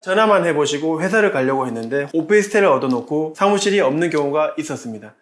전화만 해보시고 회사를 가려고 했는데 오피스텔을 얻어놓고 사무실이 없는 경우가 있었습니다.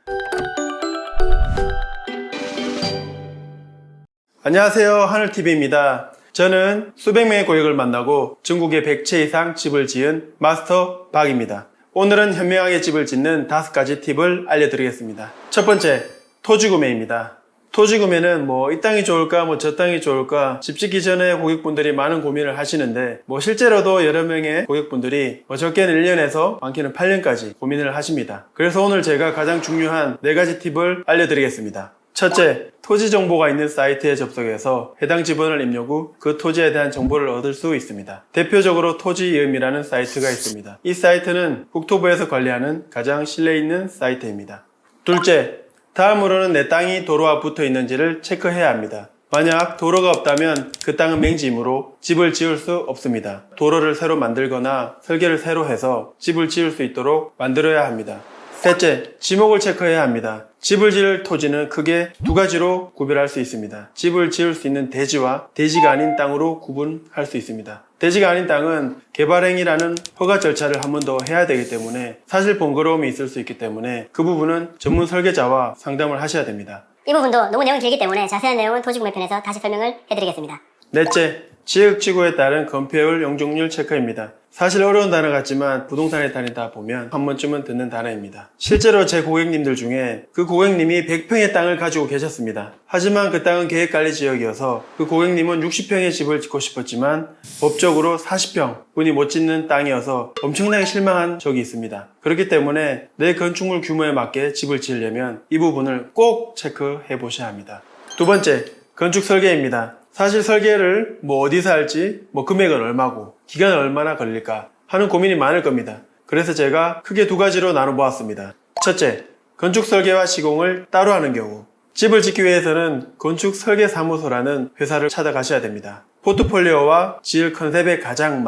안녕하세요, 하늘TV입니다. 저는 수백 명의 고객을 만나고 전국에 100채 이상 집을 지은 마스터 박입니다. 오늘은 현명하게 집을 짓는 5가지 팁을 알려드리겠습니다. 첫 번째, 토지 구매입니다. 토지 구매는 이 땅이 좋을까 저 땅이 좋을까 집 짓기 전에 고객분들이 많은 고민을 하시는데 실제로도 여러 명의 고객분들이 적게는 1년에서 많게는 8년까지 고민을 하십니다. 그래서 오늘 제가 가장 중요한 4가지 팁을 알려드리겠습니다. 첫째, 토지 정보가 있는 사이트에 접속해서 해당 지번을 입력 후 그 토지에 대한 정보를 얻을 수 있습니다. 대표적으로 토지이음이라는 사이트가 있습니다. 이 사이트는 국토부에서 관리하는 가장 신뢰 있는 사이트입니다. 둘째, 다음으로는 내 땅이 도로와 붙어 있는지를 체크해야 합니다. 만약 도로가 없다면 그 땅은 맹지이므로 집을 지을 수 없습니다. 도로를 새로 만들거나 설계를 새로 해서 집을 지을 수 있도록 만들어야 합니다. 셋째, 지목을 체크해야 합니다. 집을 지을 토지는 크게 2가지로 구별할 수 있습니다. 집을 지을 수 있는 대지와 대지가 아닌 땅으로 구분할 수 있습니다. 대지가 아닌 땅은 개발행위라는 허가 절차를 한 번 더 해야 되기 때문에 사실 번거로움이 있을 수 있기 때문에 그 부분은 전문 설계자와 상담을 하셔야 됩니다. 이 부분도 너무 내용이 길기 때문에 자세한 내용은 토지구매편에서 다시 설명을 해드리겠습니다. 넷째, 지역지구에 따른 건폐율 용적률 체크입니다. 사실 어려운 단어 같지만 부동산에 다니다 보면 한 번쯤은 듣는 단어입니다. 실제로 제 고객님들 중에 그 고객님이 100평의 땅을 가지고 계셨습니다. 하지만 그 땅은 계획관리지역이어서 그 고객님은 60평의 집을 짓고 싶었지만 법적으로 40평 분이 못 짓는 땅이어서 엄청나게 실망한 적이 있습니다. 그렇기 때문에 내 건축물 규모에 맞게 집을 지으려면 이 부분을 꼭 체크해 보셔야 합니다. 두 번째, 건축 설계입니다. 사실 설계를 어디서 할지, 금액은 얼마고, 기간은 얼마나 걸릴까 하는 고민이 많을 겁니다. 그래서 제가 크게 2가지로 나눠 보았습니다. 첫째, 건축 설계와 시공을 따로 하는 경우. 집을 짓기 위해서는 건축 설계 사무소라는 회사를 찾아가셔야 됩니다. 포트폴리오와 지을 컨셉에 가장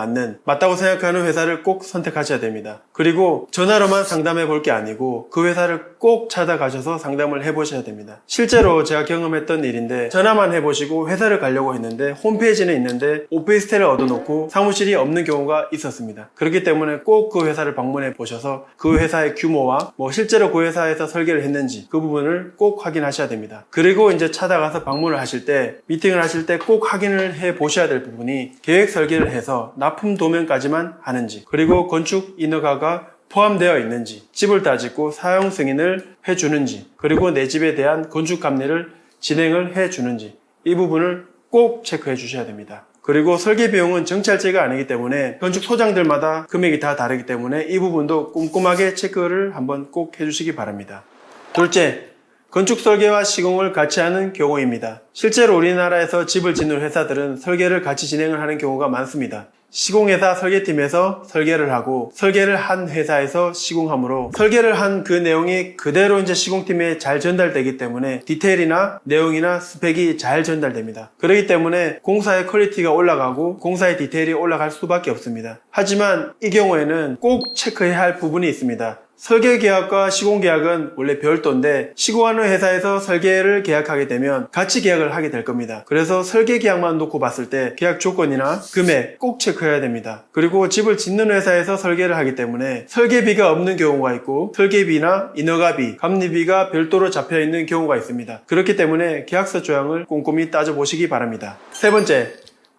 맞다고 생각하는 회사를 꼭 선택하셔야 됩니다. 그리고 전화로만 상담해 볼 게 아니고 그 회사를 꼭 찾아가셔서 상담을 해 보셔야 됩니다. 실제로 제가 경험했던 일인데 전화만 해보시고 회사를 가려고 했는데 홈페이지는 있는데 오피스텔을 얻어놓고 사무실이 없는 경우가 있었습니다. 그렇기 때문에 꼭 그 회사를 방문해 보셔서 그 회사의 규모와 실제로 그 회사에서 설계를 했는지 그 부분을 꼭 확인하셔야 됩니다. 그리고 이제 찾아가서 방문을 하실 때 미팅을 하실 때 꼭 확인을 해 보셔야 될 부분이 계획 설계를 해서 납품 도면까지만 하는지, 그리고 건축 인허가가 포함되어 있는지, 집을 따지고 사용 승인을 해주는지, 그리고 내 집에 대한 건축 감리를 진행을 해주는지, 이 부분을 꼭 체크해 주셔야 됩니다. 그리고 설계 비용은 정찰제가 아니기 때문에 건축 소장들마다 금액이 다 다르기 때문에 이 부분도 꼼꼼하게 체크를 한번 꼭 해주시기 바랍니다. 둘째, 건축 설계와 시공을 같이 하는 경우입니다. 실제로 우리나라에서 집을 짓는 회사들은 설계를 같이 진행을 하는 경우가 많습니다. 시공회사 설계팀에서 설계를 하고 설계를 한 회사에서 시공하므로 설계를 한 그 내용이 그대로 이제 시공팀에 잘 전달되기 때문에 디테일이나 내용이나 스펙이 잘 전달됩니다. 그렇기 때문에 공사의 퀄리티가 올라가고 공사의 디테일이 올라갈 수밖에 없습니다. 하지만 이 경우에는 꼭 체크해야 할 부분이 있습니다. 설계 계약과 시공 계약은 원래 별도인데 시공하는 회사에서 설계를 계약하게 되면 같이 계약을 하게 될 겁니다. 그래서 설계 계약만 놓고 봤을 때 계약 조건이나 금액 꼭 체크해야 됩니다. 그리고 집을 짓는 회사에서 설계를 하기 때문에 설계비가 없는 경우가 있고 설계비나 인허가비, 감리비가 별도로 잡혀 있는 경우가 있습니다. 그렇기 때문에 계약서 조항을 꼼꼼히 따져보시기 바랍니다. 세 번째,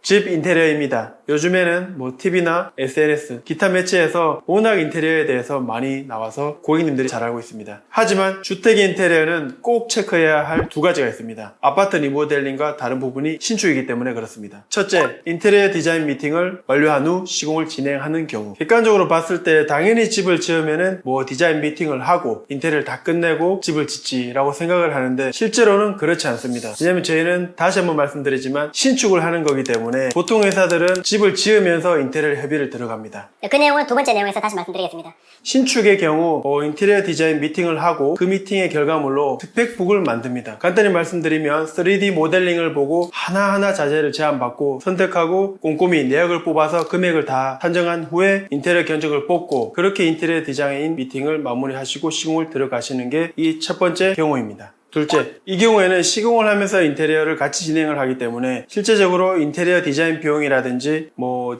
집 인테리어입니다. 요즘에는 TV나 SNS, 기타 매체에서 워낙 인테리어에 대해서 많이 나와서 고객님들이 잘 알고 있습니다. 하지만 주택 인테리어는 꼭 체크해야 할 2가지가 있습니다. 아파트 리모델링과 다른 부분이 신축이기 때문에 그렇습니다. 첫째, 인테리어 디자인 미팅을 완료한 후 시공을 진행하는 경우. 객관적으로 봤을 때 당연히 집을 지으면은 디자인 미팅을 하고 인테리어를 다 끝내고 집을 짓지라고 생각을 하는데 실제로는 그렇지 않습니다. 왜냐면 저희는 다시 한번 말씀드리지만 신축을 하는 거기 때문에 보통 회사들은 집을 지으면서 인테리어 협의를 들어갑니다. 그 내용은 2번째 내용에서 다시 말씀드리겠습니다. 신축의 경우 인테리어 디자인 미팅을 하고 그 미팅의 결과물로 스펙북을 만듭니다. 간단히 말씀드리면 3D 모델링을 보고 하나하나 자재를 제안받고 선택하고 꼼꼼히 내역을 뽑아서 금액을 다 산정한 후에 인테리어 견적을 뽑고 그렇게 인테리어 디자인 미팅을 마무리하시고 시공을 들어가시는 게 이 첫 번째 경우입니다. 둘째, 이 경우에는 시공을 하면서 인테리어를 같이 진행을 하기 때문에 실제적으로 인테리어 디자인 비용이라든지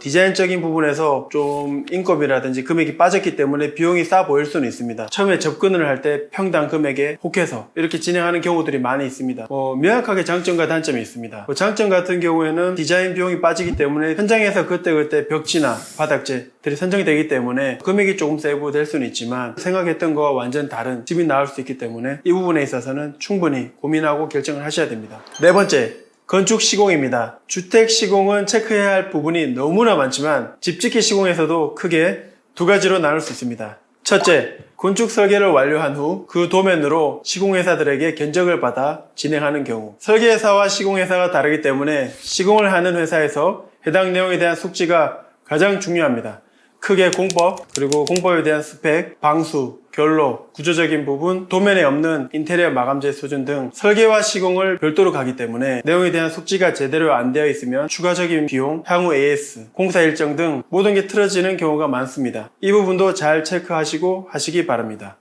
디자인적인 부분에서 좀 인건비라든지 금액이 빠졌기 때문에 비용이 싸 보일 수는 있습니다. 처음에 접근을 할 때 평당 금액에 혹해서 이렇게 진행하는 경우들이 많이 있습니다. 명확하게 장점과 단점이 있습니다. 장점 같은 경우에는 디자인 비용이 빠지기 때문에 현장에서 그때그때 벽지나 바닥재들이 선정이 되기 때문에 금액이 조금 세부될 수는 있지만 생각했던 거와 완전 다른 집이 나올 수 있기 때문에 이 부분에 있어서는 충분히 고민하고 결정을 하셔야 됩니다. 네 번째, 건축 시공입니다. 주택 시공은 체크해야 할 부분이 너무나 많지만 집짓기 시공에서도 크게 두 가지로 나눌 수 있습니다. 첫째, 건축 설계를 완료한 후 그 도면으로 시공회사들에게 견적을 받아 진행하는 경우, 설계회사와 시공회사가 다르기 때문에 시공을 하는 회사에서 해당 내용에 대한 숙지가 가장 중요합니다. 크게 공법, 그리고 공법에 대한 스펙, 방수, 결로, 구조적인 부분, 도면에 없는 인테리어 마감재 수준 등 설계와 시공을 별도로 가기 때문에 내용에 대한 숙지가 제대로 안 되어 있으면 추가적인 비용, 향후 AS, 공사 일정 등 모든 게 틀어지는 경우가 많습니다. 이 부분도 잘 체크하시고 하시기 바랍니다.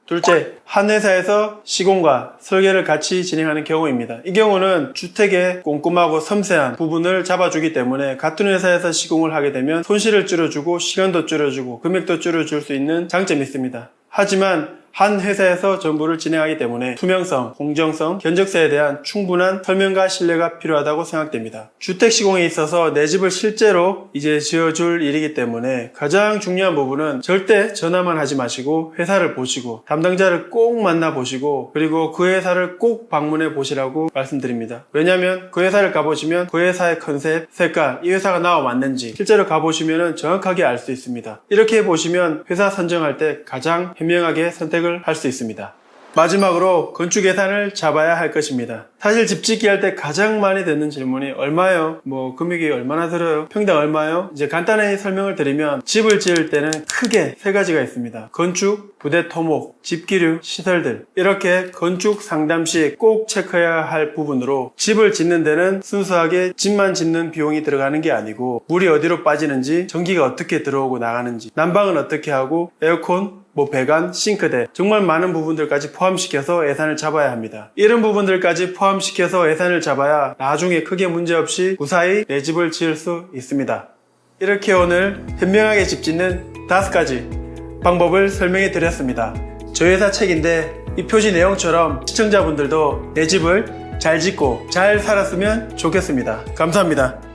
둘째, 한 회사에서 시공과 설계를 같이 진행하는 경우입니다. 이 경우는 주택의 꼼꼼하고 섬세한 부분을 잡아주기 때문에 같은 회사에서 시공을 하게 되면 손실을 줄여주고 시간도 줄여주고 금액도 줄여줄 수 있는 장점이 있습니다. 하지만 한 회사에서 전부를 진행하기 때문에 투명성, 공정성, 견적서에 대한 충분한 설명과 신뢰가 필요하다고 생각됩니다. 주택 시공에 있어서 내 집을 실제로 이제 지어줄 일이기 때문에 가장 중요한 부분은 절대 전화만 하지 마시고 회사를 보시고 담당자를 꼭 만나보시고 그리고 그 회사를 꼭 방문해 보시라고 말씀드립니다. 왜냐하면 그 회사를 가보시면 그 회사의 컨셉, 색깔, 이 회사가 나와 맞는지 실제로 가보시면 정확하게 알 수 있습니다. 이렇게 보시면 회사 선정할 때 가장 현명하게 선택을 할 수 있습니다. 마지막으로 건축 예산을 잡아야 할 것입니다. 사실 집 짓기 할 때 가장 많이 듣는 질문이 얼마요? 금액이 얼마나 들어요? 평당 얼마요? 이제 간단히 설명을 드리면 집을 지을 때는 크게 세 가지가 있습니다. 건축, 부대 토목, 집기류, 시설들, 이렇게 건축 상담 시 꼭 체크해야 할 부분으로 집을 짓는 데는 순수하게 집만 짓는 비용이 들어가는 게 아니고 물이 어디로 빠지는지, 전기가 어떻게 들어오고 나가는지, 난방은 어떻게 하고, 에어컨, 배관, 싱크대, 정말 많은 부분들까지 포함시켜서 예산을 잡아야 합니다. 이런 부분들까지 포함시켜서 예산을 잡아야 나중에 크게 문제없이 무사히 내 집을 지을 수 있습니다. 이렇게 오늘 현명하게 집 짓는 5가지 방법을 설명해 드렸습니다. 저희 회사 책인데 이 표지 내용처럼 시청자분들도 내 집을 잘 짓고 잘 살았으면 좋겠습니다. 감사합니다.